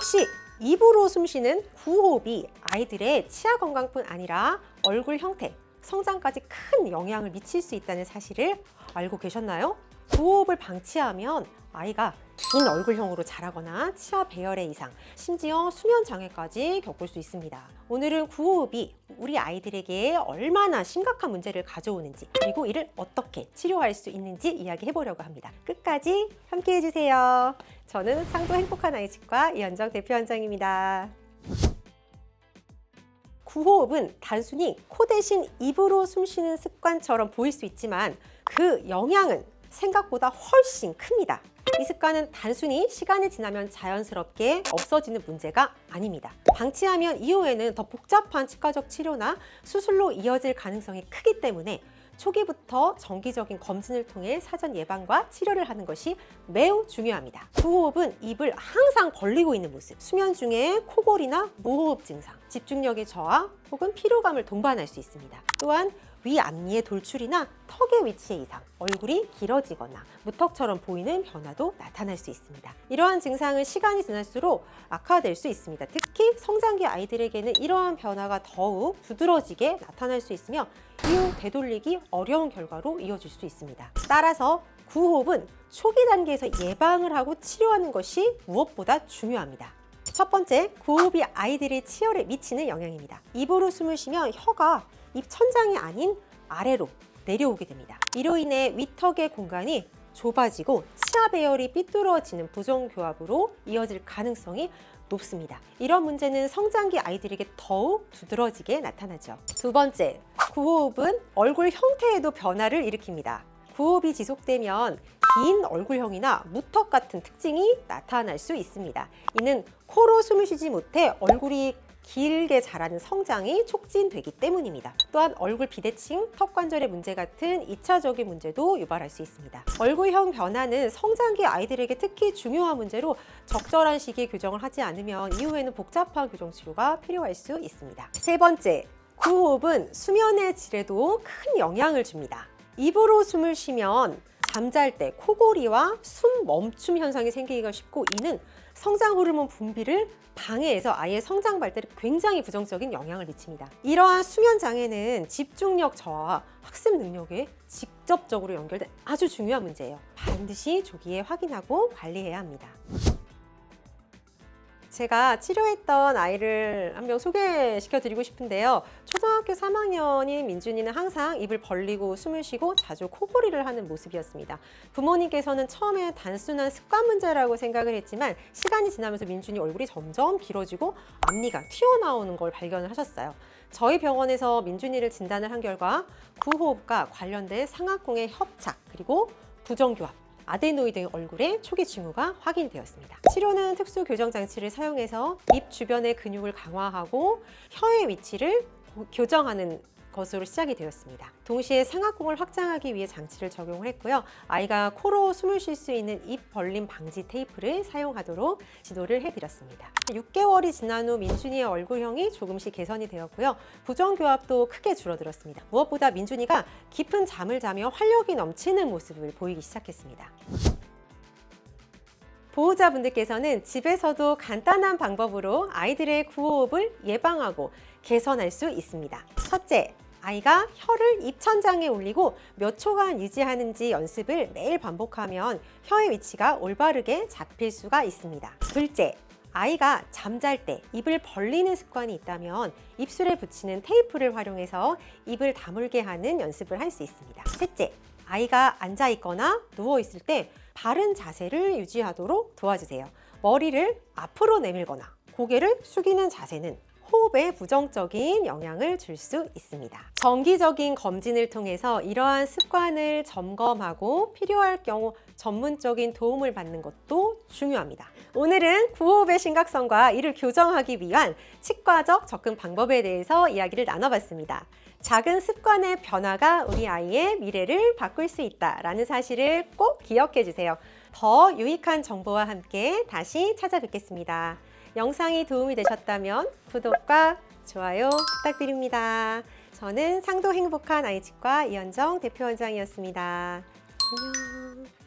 혹시 입으로 숨쉬는 구호흡이 아이들의 치아 건강뿐 아니라 얼굴 형태, 성장까지 큰 영향을 미칠 수 있다는 사실을 알고 계셨나요? 구호흡을 방치하면 아이가 긴 얼굴형으로 자라거나 치아 배열의 이상, 심지어 수면 장애까지 겪을 수 있습니다. 오늘은 구호흡이 우리 아이들에게 얼마나 심각한 문제를 가져오는지, 그리고 이를 어떻게 치료할 수 있는지 이야기해 보려고 합니다. 끝까지 함께 해주세요. 저는 상도 행복한 아이치과 이현정 대표원장입니다. 구호흡은 단순히 코 대신 입으로 숨쉬는 습관처럼 보일 수 있지만 그 영향은 생각보다 훨씬 큽니다. 이 습관은 단순히 시간이 지나면 자연스럽게 없어지는 문제가 아닙니다. 방치하면 이후에는 더 복잡한 치과적 치료나 수술로 이어질 가능성이 크기 때문에 초기부터 정기적인 검진을 통해 사전 예방과 치료를 하는 것이 매우 중요합니다. 구호흡은 입을 항상 벌리고 있는 모습, 수면 중에 코골이나 무호흡 증상, 집중력의 저하 혹은 피로감을 동반할 수 있습니다. 또한 위앞니의 돌출이나 턱의 위치의 이상, 얼굴이 길어지거나 무턱처럼 보이는 변화도 나타날 수 있습니다. 이러한 증상은 시간이 지날수록 악화될 수 있습니다. 특히 성장기 아이들에게는 이러한 변화가 더욱 두드러지게 나타날 수 있으며 이후 되돌리기 어려운 결과로 이어질 수 있습니다. 따라서 구호흡은 초기 단계에서 예방을 하고 치료하는 것이 무엇보다 중요합니다. 첫 번째, 구호흡이 아이들의 치열에 미치는 영향입니다. 입으로 숨을 쉬면 혀가 입 천장이 아닌 아래로 내려오게 됩니다. 이로 인해 위턱의 공간이 좁아지고 치아 배열이 삐뚤어지는 부정교합으로 이어질 가능성이 높습니다. 이런 문제는 성장기 아이들에게 더욱 두드러지게 나타나죠. 두 번째, 구호흡은 얼굴 형태에도 변화를 일으킵니다. 구호흡이 지속되면 긴 얼굴형이나 무턱 같은 특징이 나타날 수 있습니다. 이는 코로 숨을 쉬지 못해 얼굴이 길게 자라는 성장이 촉진되기 때문입니다. 또한 얼굴 비대칭, 턱 관절의 문제 같은 2차적인 문제도 유발할 수 있습니다. 얼굴형 변화는 성장기 아이들에게 특히 중요한 문제로 적절한 시기에 교정을 하지 않으면 이후에는 복잡한 교정 치료가 필요할 수 있습니다. 세 번째, 구호흡은 수면의 질에도 큰 영향을 줍니다. 입으로 숨을 쉬면 잠잘 때 코골이와 숨 멈춤 현상이 생기기가 쉽고, 이는 성장 호르몬 분비를 방해해서 아이의 성장 발달에 굉장히 부정적인 영향을 미칩니다. 이러한 수면 장애는 집중력 저하와 학습 능력에 직접적으로 연결된 아주 중요한 문제예요. 반드시 조기에 확인하고 관리해야 합니다. 제가 치료했던 아이를 한 명 소개시켜 드리고 싶은데요. 초등학교 3학년인 민준이는 항상 입을 벌리고 숨을 쉬고 자주 코골이를 하는 모습이었습니다. 부모님께서는 처음에 단순한 습관 문제라고 생각을 했지만 시간이 지나면서 민준이 얼굴이 점점 길어지고 앞니가 튀어나오는 걸 발견을 하셨어요. 저희 병원에서 민준이를 진단을 한 결과 구호흡과 관련된 상악궁의 협착, 그리고 부정교합, 아데노이드의 얼굴에 초기 징후가 확인되었습니다. 치료는 특수 교정 장치를 사용해서 입 주변의 근육을 강화하고 혀의 위치를 교정하는 것으로 시작이 되었습니다. 동시에 상악궁을 확장하기 위해 장치를 적용을 했고요. 아이가 코로 숨을 쉴 수 있는 입 벌림 방지 테이프를 사용하도록 지도를 해드렸습니다. 6개월이 지난 후 민준이의 얼굴형이 조금씩 개선이 되었고요. 부정교합도 크게 줄어들었습니다. 무엇보다 민준이가 깊은 잠을 자며 활력이 넘치는 모습을 보이기 시작했습니다. 보호자분들께서는 집에서도 간단한 방법으로 아이들의 구호흡을 예방하고 개선할 수 있습니다. 첫째, 아이가 혀를 입천장에 올리고 몇 초간 유지하는지 연습을 매일 반복하면 혀의 위치가 올바르게 잡힐 수가 있습니다. 둘째, 아이가 잠잘 때 입을 벌리는 습관이 있다면 입술에 붙이는 테이프를 활용해서 입을 다물게 하는 연습을 할 수 있습니다. 셋째, 아이가 앉아 있거나 누워 있을 때 바른 자세를 유지하도록 도와주세요. 머리를 앞으로 내밀거나 고개를 숙이는 자세는 호흡에 부정적인 영향을 줄 수 있습니다. 정기적인 검진을 통해서 이러한 습관을 점검하고 필요할 경우 전문적인 도움을 받는 것도 중요합니다. 오늘은 구호흡의 심각성과 이를 교정하기 위한 치과적 접근 방법에 대해서 이야기를 나눠봤습니다. 작은 습관의 변화가 우리 아이의 미래를 바꿀 수 있다라는 사실을 꼭 기억해 주세요. 더 유익한 정보와 함께 다시 찾아뵙겠습니다. 영상이 도움이 되셨다면 구독과 좋아요 부탁드립니다. 저는 상도 행복한 아이치과 이현정 대표원장이었습니다. 안녕.